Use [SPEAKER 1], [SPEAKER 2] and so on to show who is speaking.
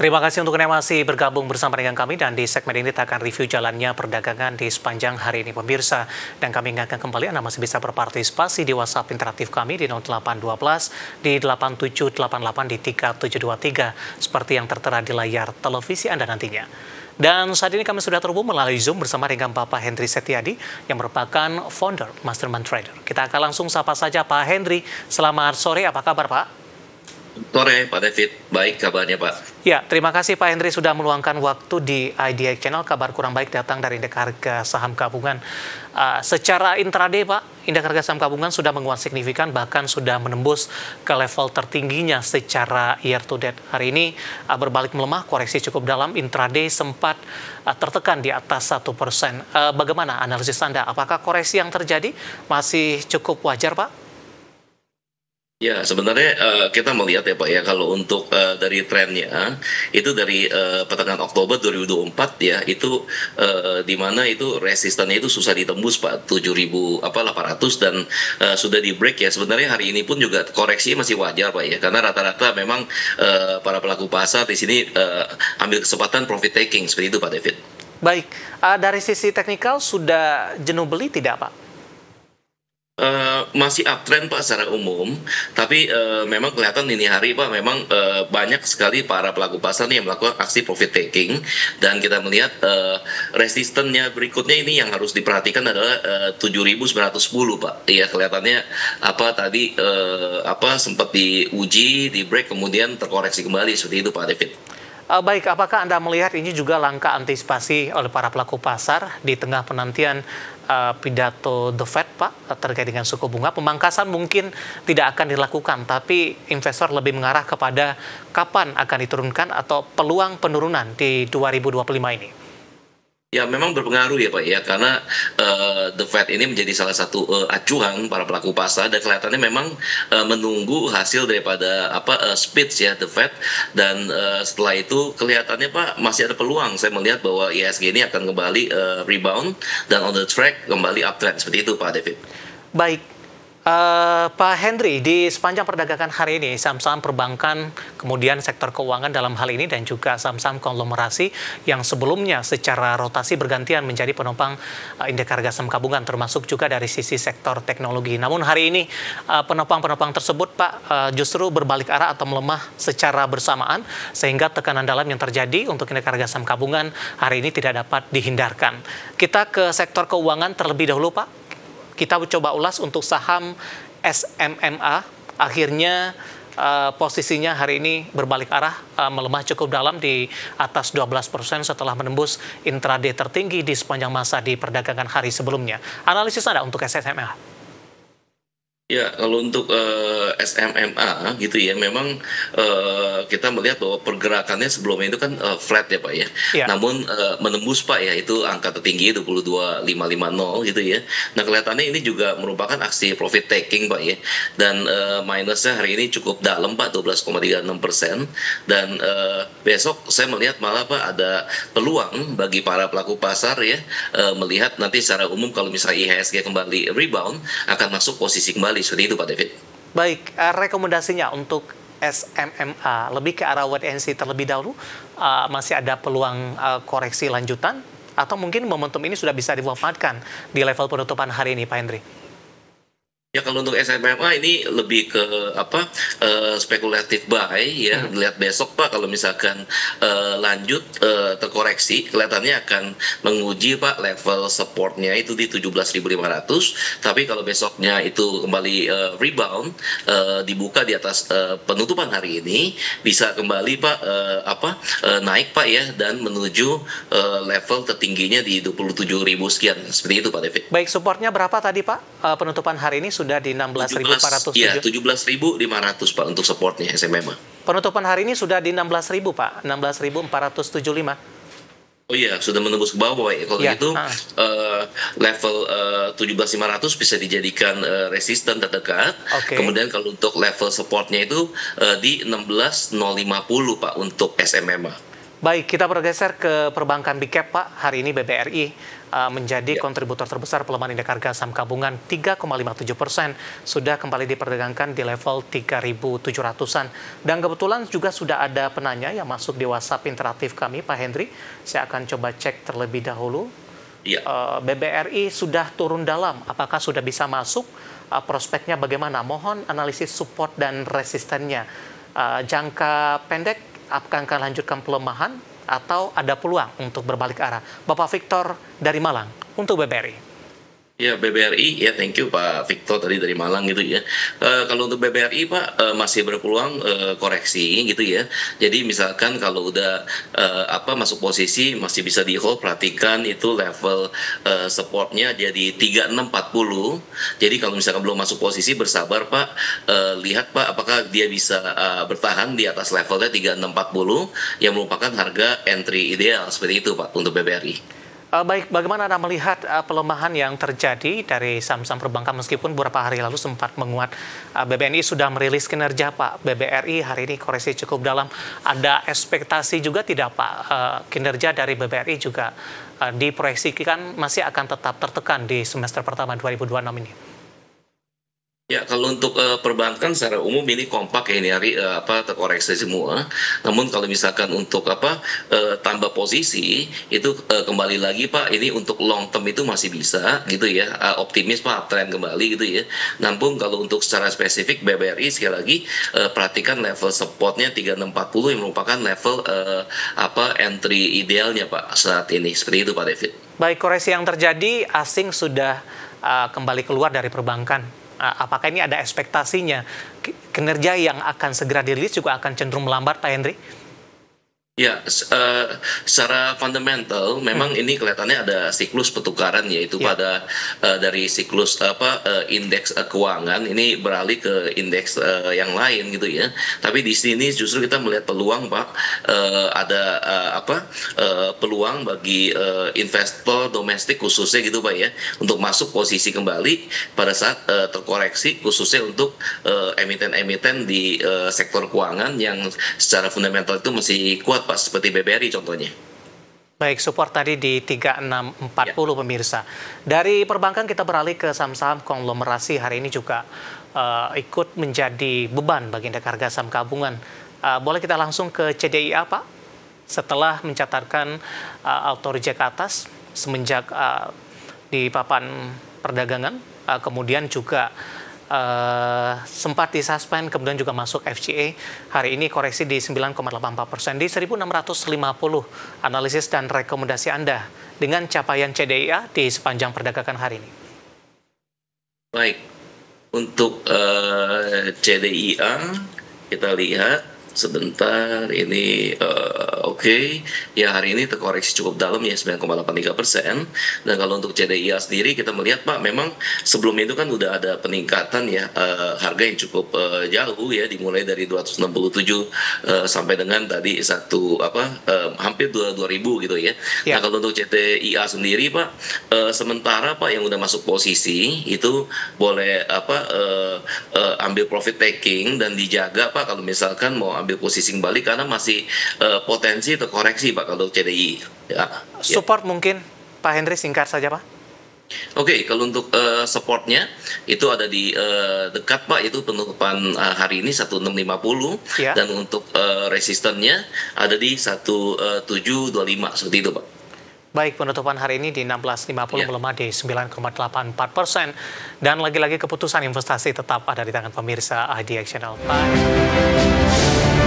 [SPEAKER 1] Terima kasih untuk Anda masih bergabung bersama dengan kami dan di segmen ini kita akan review jalannya perdagangan di sepanjang hari ini pemirsa. Dan kami ingatkan kembali Anda masih bisa berpartisipasi di WhatsApp interaktif kami di 0812 di 8788 di 3723 seperti yang tertera di layar televisi Anda nantinya. Dan saat ini kami sudah terhubung melalui Zoom bersama dengan Bapak Hendry Setiadi yang merupakan founder Mastermind Trader. Kita akan langsung sapa saja Pak Hendry. Selamat sore, apa kabar Pak?
[SPEAKER 2] Sore Pak David, baik kabarnya Pak.
[SPEAKER 1] Ya, terima kasih Pak Hendry sudah meluangkan waktu di IDX Channel. Kabar kurang baik datang dari indeks harga saham gabungan. Secara intraday Pak, indeks harga saham gabungan sudah menguat signifikan, bahkan sudah menembus ke level tertingginya secara year to date. Hari ini berbalik melemah, koreksi cukup dalam, intraday sempat tertekan di atas 1%. Bagaimana analisis Anda? Apakah koreksi yang terjadi masih cukup wajar Pak?
[SPEAKER 2] Ya, sebenarnya kita melihat ya Pak ya, kalau untuk dari trennya itu dari pertengahan Oktober 2024 ya, itu di mana itu resistannya itu susah ditembus Pak, 7.800 dan sudah di break ya. Sebenarnya hari ini pun juga koreksi masih wajar Pak ya, karena rata-rata memang para pelaku pasar di sini ambil kesempatan profit taking seperti itu Pak David.
[SPEAKER 1] Baik, dari sisi teknikal sudah jenuh beli tidak Pak?
[SPEAKER 2] Masih uptrend Pak secara umum, tapi memang kelihatan ini hari Pak memang banyak sekali para pelaku pasar nih yang melakukan aksi profit taking, dan kita melihat resistennya berikutnya ini yang harus diperhatikan adalah 7.910 Pak. Iya, kelihatannya tadi sempat diuji, di break kemudian terkoreksi kembali seperti itu Pak David.
[SPEAKER 1] Baik, apakah Anda melihat ini juga langkah antisipasi oleh para pelaku pasar di tengah penantian pidato The Fed, Pak, terkait dengan suku bunga? Pemangkasan mungkin tidak akan dilakukan, tapi investor lebih mengarah kepada kapan akan diturunkan atau peluang penurunan di 2025 ini.
[SPEAKER 2] Ya, memang berpengaruh ya Pak ya, karena The Fed ini menjadi salah satu acuan para pelaku pasar, dan kelihatannya memang menunggu hasil daripada speech ya The Fed, dan setelah itu kelihatannya Pak masih ada peluang. Saya melihat bahwa IHSG ini akan kembali rebound dan on the track kembali uptrend seperti itu Pak David.
[SPEAKER 1] Baik. Pak Hendry, di sepanjang perdagangan hari ini, saham-saham perbankan, kemudian sektor keuangan dalam hal ini, dan juga saham-saham konglomerasi yang sebelumnya secara rotasi bergantian menjadi penopang indeks harga saham gabungan, termasuk juga dari sisi sektor teknologi. Namun hari ini penopang-penopang tersebut, Pak, justru berbalik arah atau melemah secara bersamaan, sehingga tekanan dalam yang terjadi untuk indeks harga saham gabungan hari ini tidak dapat dihindarkan. Kita ke sektor keuangan terlebih dahulu, Pak. Kita coba ulas untuk saham SMMA, akhirnya posisinya hari ini berbalik arah, melemah cukup dalam di atas 12% setelah menembus intraday tertinggi di sepanjang masa di perdagangan hari sebelumnya. Analisis Anda untuk SMMA?
[SPEAKER 2] Ya, kalau untuk SMMA gitu ya, memang kita melihat bahwa pergerakannya sebelumnya itu kan flat ya Pak ya. Ya. Namun menembus Pak ya, itu angka tertinggi 22.550 gitu ya. Nah, kelihatannya ini juga merupakan aksi profit taking Pak ya. Dan minusnya hari ini cukup dalam Pak, 12,36%. Dan besok saya melihat malah Pak ada peluang bagi para pelaku pasar ya, melihat nanti secara umum kalau misalnya IHSG kembali rebound akan masuk posisi kembali. Seperti itu Pak David.
[SPEAKER 1] Baik, rekomendasinya untuk SMMA lebih ke arah wait and see terlebih dahulu, masih ada peluang koreksi lanjutan, atau mungkin momentum ini sudah bisa dimanfaatkan di level penutupan hari ini Pak Hendry?
[SPEAKER 2] Ya, kalau untuk SMMA ini lebih ke spekulatif buy ya. Lihat besok Pak, kalau misalkan lanjut terkoreksi, kelihatannya akan menguji Pak level supportnya itu di 17.500. Tapi kalau besoknya itu kembali rebound, dibuka di atas penutupan hari ini, bisa kembali Pak naik Pak ya, dan menuju level tertingginya di 27.000 sekian. Seperti itu Pak David.
[SPEAKER 1] Baik, supportnya berapa tadi Pak? Penutupan hari ini sudah di 16.400.
[SPEAKER 2] Ya, 17.500 Pak untuk supportnya SMMA.
[SPEAKER 1] Penutupan hari ini sudah di 16.000 Pak, 16.475.
[SPEAKER 2] Oh iya, sudah menembus ke bawah ya. Kalau gitu level 17.500 bisa dijadikan resisten terdekat. Kemudian kalau untuk level supportnya itu di 16.050 Pak untuk SMMA.
[SPEAKER 1] Baik, kita bergeser ke perbankan Big Cap, Pak. Hari ini BBRI menjadi kontributor terbesar pelemahan indeks harga saham gabungan 3,57%, sudah kembali diperdagangkan di level 3.700-an. Dan kebetulan juga sudah ada penanya yang masuk di WhatsApp interaktif kami, Pak Hendry. Saya akan coba cek terlebih dahulu. BBRI sudah turun dalam, apakah sudah bisa masuk? Prospeknya bagaimana? Mohon analisis support dan resistennya. Jangka pendek, akan lanjutkan pelemahan atau ada peluang untuk berbalik arah? Bapak Victor dari Malang untuk BBRI.
[SPEAKER 2] Ya, BBRI, ya thank you Pak Victor tadi dari Malang gitu ya. Kalau untuk BBRI Pak masih berpeluang koreksi gitu ya. Jadi misalkan kalau udah masuk posisi masih bisa di hold, perhatikan itu level supportnya jadi 3640. Jadi kalau misalkan belum masuk posisi bersabar Pak, lihat Pak apakah dia bisa bertahan di atas levelnya 3640 yang merupakan harga entry ideal seperti itu Pak untuk BBRI.
[SPEAKER 1] Baik, bagaimana Anda melihat pelemahan yang terjadi dari saham-saham perbankan meskipun beberapa hari lalu sempat menguat? BBNI sudah merilis kinerja Pak. BBRI hari ini koreksi cukup dalam. Ada ekspektasi juga tidak Pak? Kinerja dari BBRI juga diproyeksikan masih akan tetap tertekan di semester pertama 2026 ini.
[SPEAKER 2] Ya, kalau untuk perbankan secara umum ini kompak ya ini hari terkoreksi semua. Namun kalau misalkan untuk tambah posisi itu kembali lagi Pak, ini untuk long term itu masih bisa gitu ya. Optimis Pak, uptrend kembali gitu ya. Namun kalau untuk secara spesifik BBRI sekali lagi perhatikan level supportnya 3640 yang merupakan level entry idealnya Pak saat ini. Seperti itu Pak David.
[SPEAKER 1] Baik, koreksi yang terjadi asing sudah kembali keluar dari perbankan. Apakah ini ada ekspektasinya kinerja yang akan segera dirilis juga akan cenderung melambat, Pak Hendry?
[SPEAKER 2] Ya, secara fundamental memang ini kelihatannya ada siklus pertukaran yaitu pada dari siklus indeks keuangan ini beralih ke indeks yang lain gitu ya. Tapi di sini justru kita melihat peluang Pak, ada peluang bagi investor domestik khususnya gitu Pak ya untuk masuk posisi kembali pada saat terkoreksi khususnya untuk emiten-emiten di sektor keuangan yang secara fundamental itu masih kuat Pak, seperti BBRI contohnya.
[SPEAKER 1] Baik, support tadi di 3640 pemirsa. Dari perbankan kita beralih ke saham-saham konglomerasi hari ini juga ikut menjadi beban bagi indeks harga saham gabungan. Boleh kita langsung ke CDIA Pak? Setelah mencatatkan auto reject atas semenjak di papan perdagangan, kemudian juga sempat disuspend, kemudian juga masuk FCA. Hari ini koreksi di 9,84% di 1.650. Analisis dan rekomendasi Anda dengan capaian CDIA di sepanjang perdagangan hari ini.
[SPEAKER 2] Baik, untuk CDIA kita lihat sebentar ini ya hari ini terkoreksi cukup dalam ya 9,83%. Dan kalau untuk CDIA sendiri kita melihat Pak memang sebelumnya itu kan udah ada peningkatan ya harga yang cukup jauh ya dimulai dari 267 sampai dengan tadi hampir 2.000 gitu ya. Nah kalau untuk CDIA sendiri Pak sementara Pak yang udah masuk posisi itu boleh ambil profit taking dan dijaga Pak kalau misalkan mau ambil posisi kembali karena masih potensi terkoreksi Pak kalau CDI.
[SPEAKER 1] Support mungkin Pak Hendry singkat saja Pak.
[SPEAKER 2] Oke, kalau untuk supportnya itu ada di dekat Pak, itu penutupan hari ini 1650 dan untuk resistennya ada di 1725 seperti itu Pak.
[SPEAKER 1] Baik, penutupan hari ini di 1650 melemah di 9,84%. Dan lagi-lagi keputusan investasi tetap ada di tangan pemirsa IDX Channel. Bye.